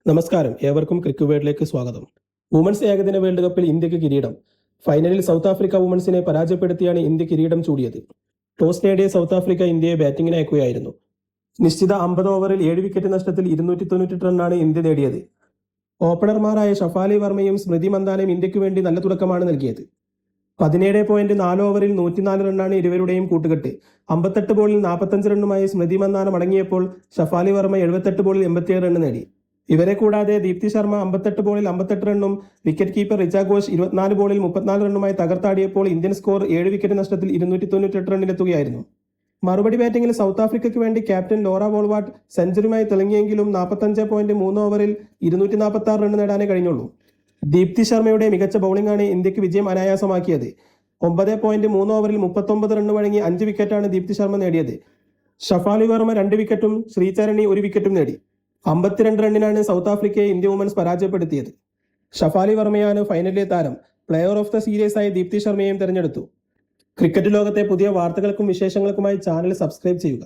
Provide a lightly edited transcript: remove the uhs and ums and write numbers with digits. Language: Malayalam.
നമസ്കാരം, ഏവർക്കും ക്രിക്കറ്റ് സ്വാഗതം. വുമൻസ് ഏകദിന വേൾഡ് കപ്പിൽ ഇന്ത്യക്ക് കിരീടം. ഫൈനലിൽ സൗത്ത് ആഫ്രിക്ക വുമൻസിനെ പരാജയപ്പെടുത്തിയാണ് ഇന്ത്യ കിരീടം ചൂടിയത്. ടോസ് നേടിയ സൗത്ത് ആഫ്രിക്ക ഇന്ത്യയെ ബാറ്റിംഗിന് അയക്കുകയായിരുന്നു. നിശ്ചിത 50 ഓവറിൽ 7 വിക്കറ്റ് നഷ്ടത്തിൽ 298 റണ്ണാണ് ഇന്ത്യ നേടിയത്. ഓപ്പണർമാരായ ഷഫാലി വർമ്മയും സ്മൃതി മന്ദാനയും ഇന്ത്യക്ക് വേണ്ടി നല്ല തുടക്കമാണ് നൽകിയത്. 17.4 ഓവറിൽ 104 റണ്ണാണ് ഇരുവരുടെയും കൂട്ടുകെട്ട്. 58 ബോളിൽ 45 റണ്ണുമായി സ്മൃതി മന്ദാന മടങ്ങിയപ്പോൾ ഷഫാലി വർമ്മ 78 ബോളിൽ 87 റണ്ണ് നേടി. ഇവരെ കൂടാതെ ദീപ്തി ശർമ്മ 58 ബോളിൽ 58 റണ്ണും വിക്കറ്റ് കീപ്പർ റിച്ച ഘോഷ് 24 ബോളിൽ 34 റണ്ണുമായി തകർത്താടിയപ്പോൾ ഇന്ത്യൻ സ്കോർ 7 വിക്കറ്റ് നഷ്ടത്തിൽ 298 റണ്ണിലെത്തുകയായിരുന്നു. മറുപടി ബാറ്റിംഗിൽ സൗത്ത് ആഫ്രിക്കയ്ക്ക് വേണ്ടി ക്യാപ്റ്റൻ ലോറ വോൾവാർട്ട് സെഞ്ചുറിയുമായി തിളങ്ങിയെങ്കിലും 45.3 ഓവറിൽ 246 റണ്ണ് നേടാനേ കഴിഞ്ഞുള്ളൂ. ദീപ്തി ശർമ്മയുടെ മികച്ച ബൗളിംഗാണ് ഇന്ത്യക്ക് വിജയം അനായാസമാക്കിയത്. 9.3 ഓവറിൽ 39 റണ്ണ് വഴങ്ങി 5 വിക്കറ്റാണ് ദീപ്തി ശർമ്മ നേടിയത്. ഷഫാലി വർമ്മ 2 വിക്കറ്റും ശ്രീചരണി 1 വിക്കറ്റും നേടി. 52 റണ്ണിനാണ് സൗത്ത് ആഫ്രിക്കയെ ഇന്ത്യ വുമൻസ് പരാജയപ്പെടുത്തിയത്. ഷഫാലി വർമ്മയാണ് ഫൈനലിലെ താരം. പ്ലെയർ ഓഫ് ദ സീരീസായി ദീപ്തി ശർമ്മയെയും തെരഞ്ഞെടുത്തു. ക്രിക്കറ്റ് ലോകത്തെ പുതിയ വാർത്തകൾക്കും വിശേഷങ്ങൾക്കുമായി ചാനൽ സബ്സ്ക്രൈബ് ചെയ്യുക.